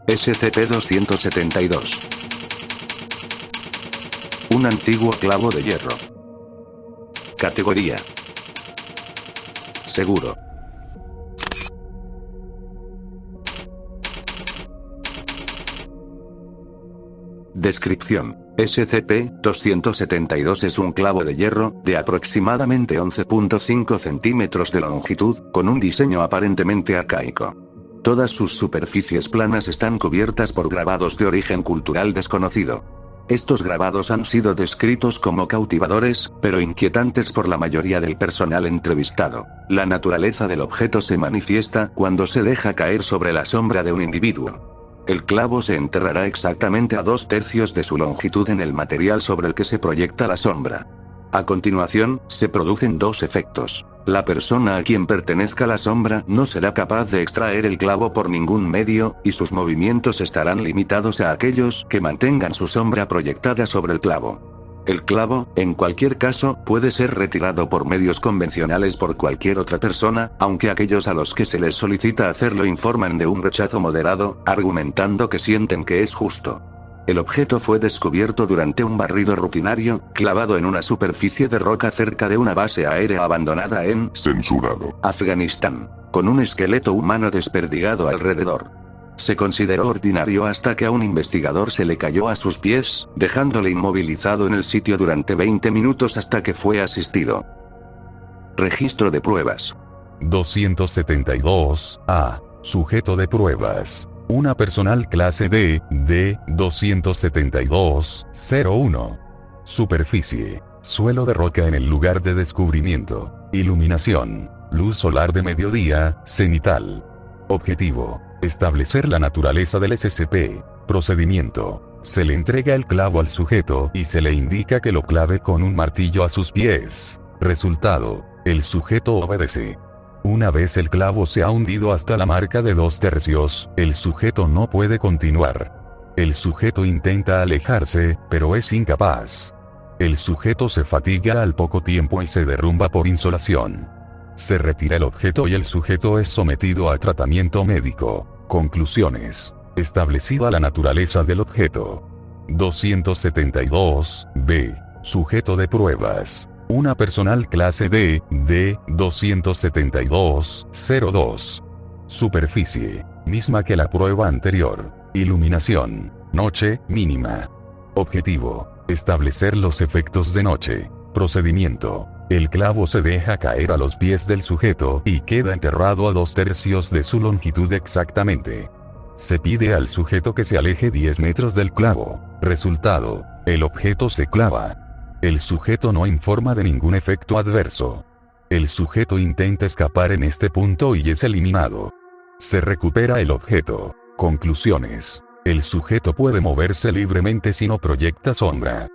SCP-272. Un antiguo clavo de hierro. Categoría: seguro. Descripción: SCP-272 es un clavo de hierro, de aproximadamente 11.5 centímetros de longitud, con un diseño aparentemente arcaico. Todas sus superficies planas están cubiertas por grabados de origen cultural desconocido. Estos grabados han sido descritos como cautivadores, pero inquietantes por la mayoría del personal entrevistado. La naturaleza del objeto se manifiesta cuando se deja caer sobre la sombra de un individuo. El clavo se enterrará exactamente a 2/3 de su longitud en el material sobre el que se proyecta la sombra. A continuación, se producen dos efectos. La persona a quien pertenezca la sombra no será capaz de extraer el clavo por ningún medio, y sus movimientos estarán limitados a aquellos que mantengan su sombra proyectada sobre el clavo. El clavo, en cualquier caso, puede ser retirado por medios convencionales por cualquier otra persona, aunque aquellos a los que se les solicita hacerlo informan de un rechazo moderado, argumentando que sienten que es justo. El objeto fue descubierto durante un barrido rutinario, clavado en una superficie de roca cerca de una base aérea abandonada en Censurado. Afganistán, con un esqueleto humano desperdigado alrededor. Se consideró ordinario hasta que a un investigador se le cayó a sus pies, dejándole inmovilizado en el sitio durante 20 minutos hasta que fue asistido. Registro de pruebas. 272-A. Sujeto de pruebas. Una personal clase D, D-272-01. Superficie: suelo de roca en el lugar de descubrimiento. Iluminación: luz solar de mediodía, cenital. Objetivo: establecer la naturaleza del SCP. Procedimiento: se le entrega el clavo al sujeto y se le indica que lo clave con un martillo a sus pies. Resultado: el sujeto obedece. Una vez el clavo se ha hundido hasta la marca de 2/3, el sujeto no puede continuar. El sujeto intenta alejarse, pero es incapaz. El sujeto se fatiga al poco tiempo y se derrumba por insolación. Se retira el objeto y el sujeto es sometido a tratamiento médico. Conclusiones: establecida la naturaleza del objeto. 272-B. Sujeto de pruebas. Una personal clase D, D-272-02. Superficie: misma que la prueba anterior. Iluminación: noche, mínima. Objetivo: establecer los efectos de noche. Procedimiento: el clavo se deja caer a los pies del sujeto y queda enterrado a 2/3 de su longitud exactamente. Se pide al sujeto que se aleje 10 metros del clavo. Resultado: el objeto se clava. El sujeto no informa de ningún efecto adverso. El sujeto intenta escapar en este punto y es eliminado. Se recupera el objeto. Conclusiones: el sujeto puede moverse libremente si no proyecta sombra.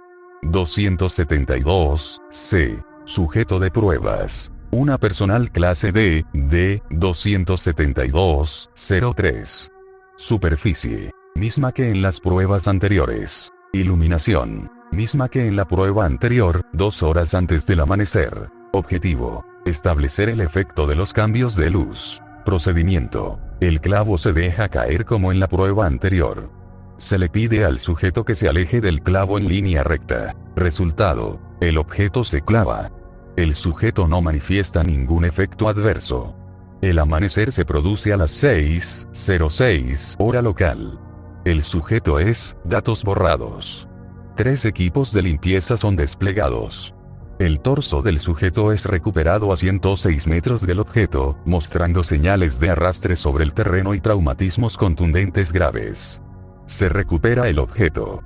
272-C. Sujeto de pruebas. Una personal clase D, D-272-03. Superficie: misma que en las pruebas anteriores. Iluminación: misma que en la prueba anterior, 2 horas antes del amanecer. Objetivo: establecer el efecto de los cambios de luz. Procedimiento: el clavo se deja caer como en la prueba anterior. Se le pide al sujeto que se aleje del clavo en línea recta. Resultado: el objeto se clava. El sujeto no manifiesta ningún efecto adverso. El amanecer se produce a las 6:06 hora local. El sujeto es datos borrados. 3 equipos de limpieza son desplegados. El torso del sujeto es recuperado a 106 metros del objeto, mostrando señales de arrastre sobre el terreno y traumatismos contundentes graves. Se recupera el objeto.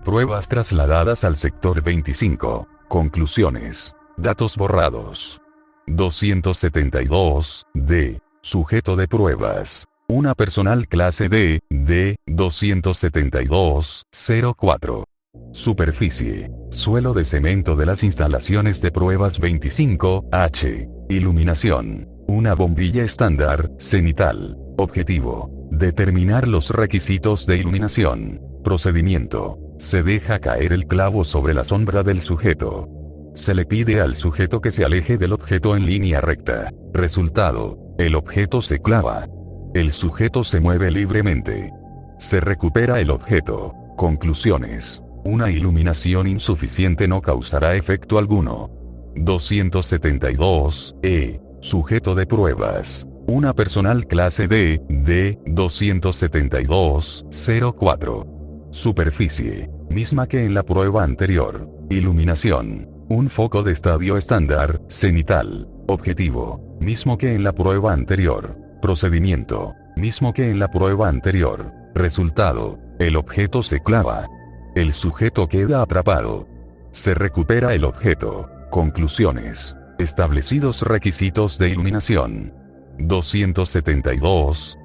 Pruebas trasladadas al sector 25. Conclusiones: datos borrados. 272-D. Sujeto de pruebas. Una personal clase D, D-272-04. Superficie: suelo de cemento de las instalaciones de pruebas 25H. Iluminación: una bombilla estándar, cenital. Objetivo: determinar los requisitos de iluminación. Procedimiento: se deja caer el clavo sobre la sombra del sujeto. Se le pide al sujeto que se aleje del objeto en línea recta. Resultado: el objeto se clava. El sujeto se mueve libremente. Se recupera el objeto. Conclusiones. Una iluminación insuficiente no causará efecto alguno. 272. Sujeto de pruebas. Una personal clase D, D272-04. Superficie. Misma que en la prueba anterior. Iluminación. Un foco de estadio estándar, cenital. Objetivo. Mismo que en la prueba anterior. Procedimiento. Mismo que en la prueba anterior. Resultado. El objeto se clava. El sujeto queda atrapado. Se recupera el objeto. Conclusiones. Establecidos requisitos de iluminación. 272.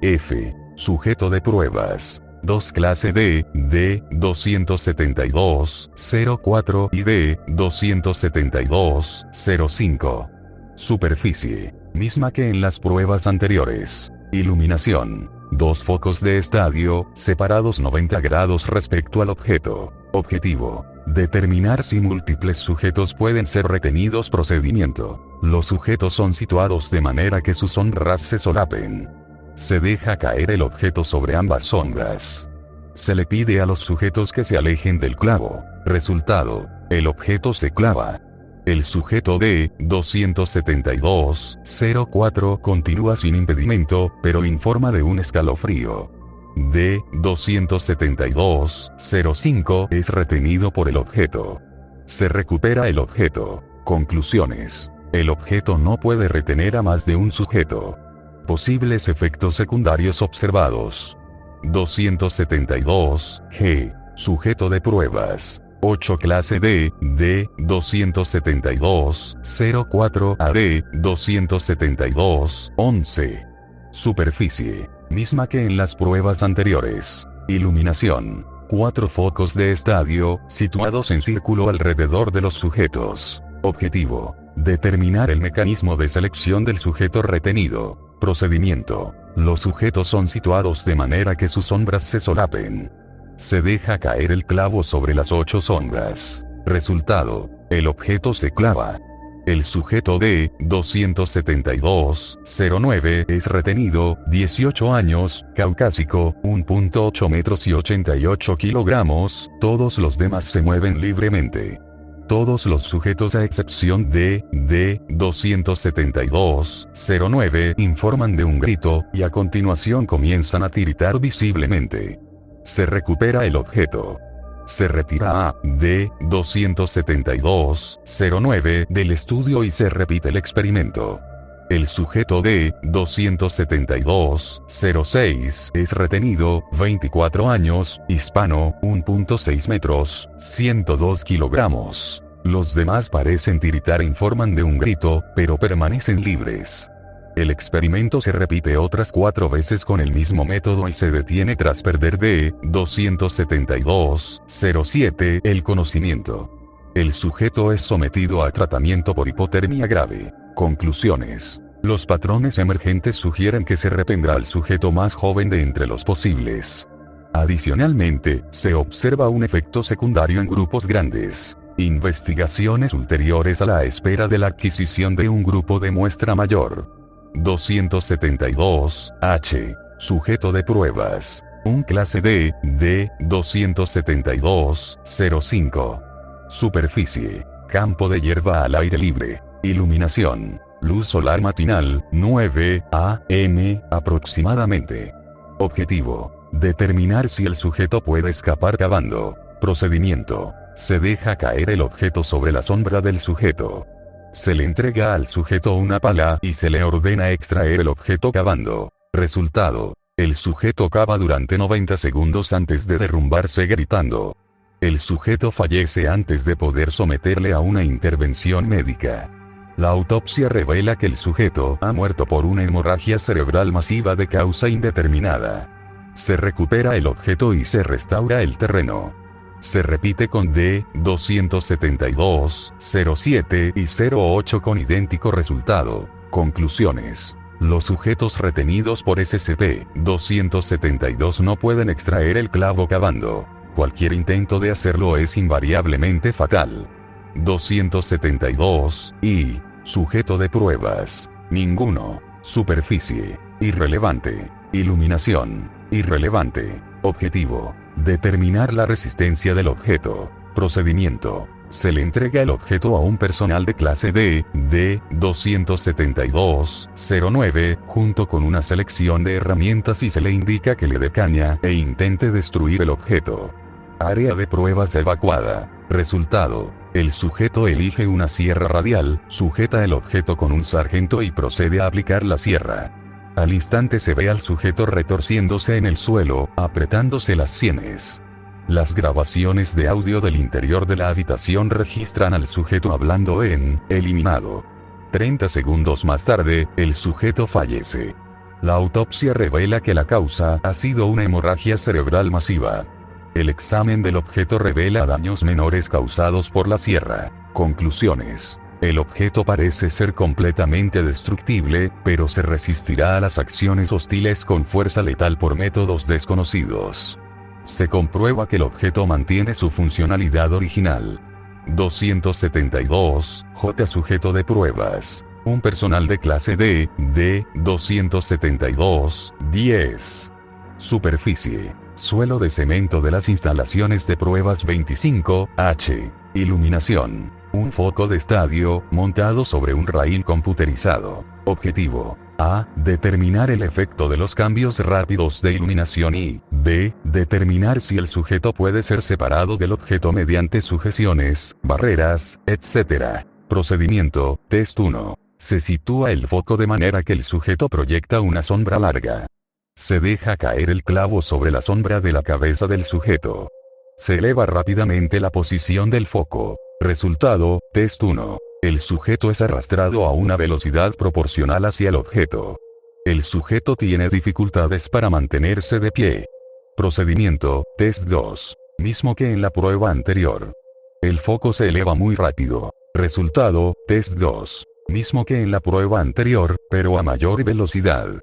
Sujeto de pruebas. 2 clase D, D272-04 y D272-05. Superficie. Misma que en las pruebas anteriores. Iluminación. 2 focos de estadio, separados 90 grados respecto al objeto. Objetivo. Determinar si múltiples sujetos pueden ser retenidos. Procedimiento. Los sujetos son situados de manera que sus sombras se solapen. Se deja caer el objeto sobre ambas sombras. Se le pide a los sujetos que se alejen del clavo. Resultado. El objeto se clava. El sujeto D272-04 continúa sin impedimento, pero informa de un escalofrío. D272-05 es retenido por el objeto. Se recupera el objeto. Conclusiones. El objeto no puede retener a más de un sujeto. Posibles efectos secundarios observados. 272. Sujeto de pruebas. 8 clase D, D272-04 a D272-11. Superficie. Misma que en las pruebas anteriores. Iluminación. 4 focos de estadio, situados en círculo alrededor de los sujetos. Objetivo. Determinar el mecanismo de selección del sujeto retenido. Procedimiento. Los sujetos son situados de manera que sus sombras se solapen. Se deja caer el clavo sobre las 8 sombras. Resultado. El objeto se clava. El sujeto D272-09 es retenido, 18 años, caucásico, 1.8 metros y 88 kilogramos, todos los demás se mueven libremente. Todos los sujetos a excepción de D272-09 informan de un grito, y a continuación comienzan a tiritar visiblemente. Se recupera el objeto. Se retira a D272-09 del estudio y se repite el experimento. El sujeto D272-06 es retenido, 24 años, hispano, 1.6 metros, 102 kilogramos. Los demás parecen tiritar e informan de un grito, pero permanecen libres. El experimento se repite otras 4 veces con el mismo método y se detiene tras perder D272-07 el conocimiento. El sujeto es sometido a tratamiento por hipotermia grave. Conclusiones. Los patrones emergentes sugieren que se retendrá al sujeto más joven de entre los posibles. Adicionalmente, se observa un efecto secundario en grupos grandes. Investigaciones ulteriores a la espera de la adquisición de un grupo de muestra mayor. 272. Sujeto de pruebas. Un clase D, D272-05. Superficie. Campo de hierba al aire libre. Iluminación. Luz solar matinal, 9 a.m. aproximadamente. Objetivo. Determinar si el sujeto puede escapar cavando. Procedimiento. Se deja caer el objeto sobre la sombra del sujeto. Se le entrega al sujeto una pala y se le ordena extraer el objeto cavando. Resultado. El sujeto cava durante 90 segundos antes de derrumbarse gritando. El sujeto fallece antes de poder someterle a una intervención médica. La autopsia revela que el sujeto ha muerto por una hemorragia cerebral masiva de causa indeterminada. Se recupera el objeto y se restaura el terreno. Se repite con D272-07 y 08 con idéntico resultado. Conclusiones. Los sujetos retenidos por SCP-272 no pueden extraer el clavo cavando. Cualquier intento de hacerlo es invariablemente fatal. 272 y sujeto de pruebas. Ninguno. Superficie. Irrelevante. Iluminación. Irrelevante. Objetivo: determinar la resistencia del objeto. Procedimiento: se le entrega el objeto a un personal de clase D, D-272-09, junto con una selección de herramientas y se le indica que le dé caña e intente destruir el objeto. Área de pruebas evacuada. Resultado: el sujeto elige una sierra radial, sujeta el objeto con un sargento y procede a aplicar la sierra. Al instante se ve al sujeto retorciéndose en el suelo, apretándose las sienes. Las grabaciones de audio del interior de la habitación registran al sujeto hablando en eliminado. 30 segundos más tarde, el sujeto fallece. La autopsia revela que la causa ha sido una hemorragia cerebral masiva. El examen del objeto revela daños menores causados por la sierra. Conclusiones: el objeto parece ser completamente destructible, pero se resistirá a las acciones hostiles con fuerza letal por métodos desconocidos. Se comprueba que el objeto mantiene su funcionalidad original. 272, J. Sujeto de pruebas. Un personal de clase D, D-272, 10. Superficie: suelo de cemento de las instalaciones de pruebas 25, H. Iluminación: un foco de estadio, montado sobre un raíl computerizado. Objetivo: A. Determinar el efecto de los cambios rápidos de iluminación y B. Determinar si el sujeto puede ser separado del objeto mediante sujeciones, barreras, etc. Procedimiento: Test 1. Se sitúa el foco de manera que el sujeto proyecta una sombra larga. Se deja caer el clavo sobre la sombra de la cabeza del sujeto. Se eleva rápidamente la posición del foco. Resultado: Test 1. El sujeto es arrastrado a una velocidad proporcional hacia el objeto. El sujeto tiene dificultades para mantenerse de pie. Procedimiento: Test 2. Mismo que en la prueba anterior. El foco se eleva muy rápido. Resultado: Test 2. Mismo que en la prueba anterior, pero a mayor velocidad.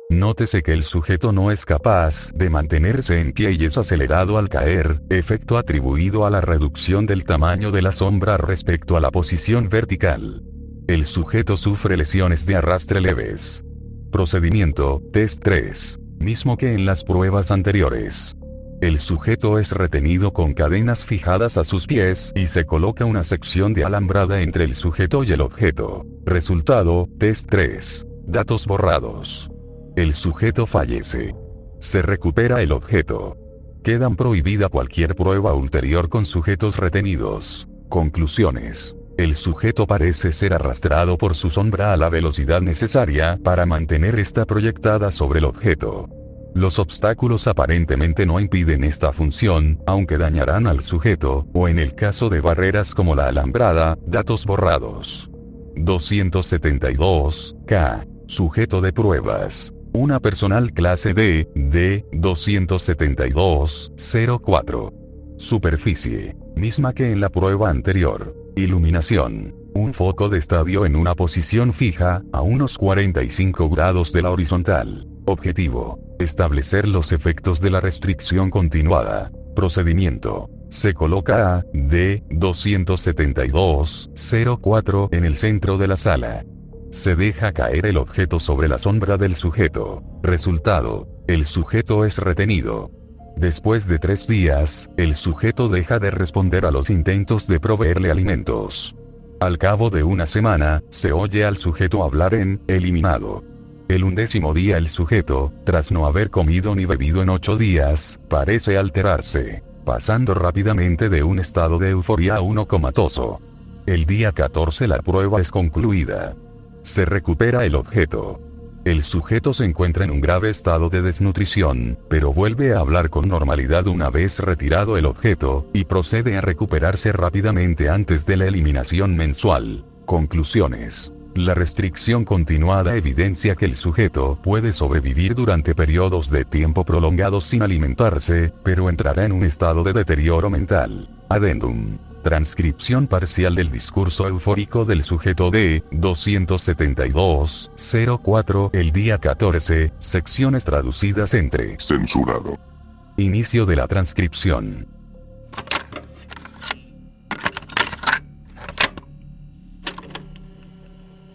Nótese que el sujeto no es capaz de mantenerse en pie y es acelerado al caer, efecto atribuido a la reducción del tamaño de la sombra respecto a la posición vertical. El sujeto sufre lesiones de arrastre leves. Procedimiento: Test 3. Mismo que en las pruebas anteriores. El sujeto es retenido con cadenas fijadas a sus pies y se coloca una sección de alambrada entre el sujeto y el objeto. Resultado: Test 3. Datos borrados. El sujeto fallece. Se recupera el objeto. Quedan prohibida cualquier prueba ulterior con sujetos retenidos. Conclusiones: el sujeto parece ser arrastrado por su sombra a la velocidad necesaria para mantener esta proyectada sobre el objeto. Los obstáculos aparentemente no impiden esta función, aunque dañarán al sujeto, o en el caso de barreras como la alambrada, datos borrados. 272, K. Sujeto de pruebas. Una personal clase D, D-272-04. Superficie: misma que en la prueba anterior. Iluminación: un foco de estadio en una posición fija, a unos 45 grados de la horizontal. Objetivo: establecer los efectos de la restricción continuada. Procedimiento: se coloca a D-272-04 en el centro de la sala. Se deja caer el objeto sobre la sombra del sujeto. Resultado: el sujeto es retenido. Después de 3 días, el sujeto deja de responder a los intentos de proveerle alimentos. Al cabo de una semana, se oye al sujeto hablar en eliminado. El 11º día el sujeto, tras no haber comido ni bebido en 8 días, parece alterarse, pasando rápidamente de un estado de euforia a uno comatoso. El día 14 la prueba es concluida. Se recupera el objeto. El sujeto se encuentra en un grave estado de desnutrición, pero vuelve a hablar con normalidad una vez retirado el objeto, y procede a recuperarse rápidamente antes de la eliminación mensual. Conclusiones: la restricción continuada evidencia que el sujeto puede sobrevivir durante periodos de tiempo prolongados sin alimentarse, pero entrará en un estado de deterioro mental. Adendum: transcripción parcial del discurso eufórico del sujeto D, 272-04, el día 14, secciones traducidas entre censurado. Inicio de la transcripción.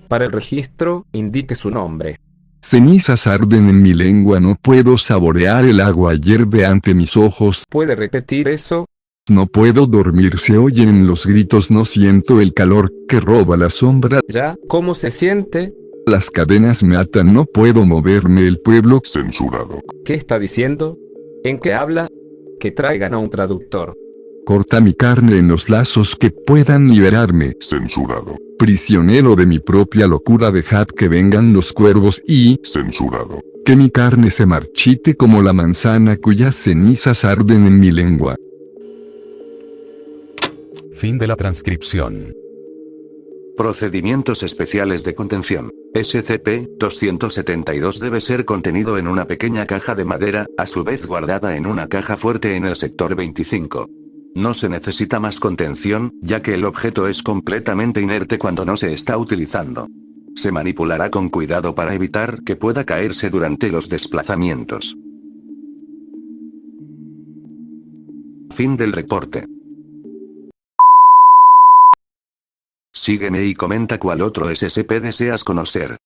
Para el registro, indique su nombre. Cenizas arden en mi lengua, no puedo saborear el agua, hierve ante mis ojos. ¿Puede repetir eso? No puedo dormir, se oyen los gritos, no siento el calor que roba la sombra. ¿Ya? ¿Cómo se siente? Las cadenas me atan, no puedo moverme, el pueblo. Censurado. ¿Qué está diciendo? ¿En qué habla? Que traigan a un traductor. Corta mi carne en los lazos que puedan liberarme. Censurado. Prisionero de mi propia locura, dejad que vengan los cuervos y Censurado. que mi carne se marchite como la manzana cuyas cenizas arden en mi lengua. Fin de la transcripción. Procedimientos especiales de contención. SCP-272 debe ser contenido en una pequeña caja de madera, a su vez guardada en una caja fuerte en el sector 25. No se necesita más contención, ya que el objeto es completamente inerte cuando no se está utilizando. Se manipulará con cuidado para evitar que pueda caerse durante los desplazamientos. Fin del reporte. Sígueme y comenta cuál otro SCP deseas conocer.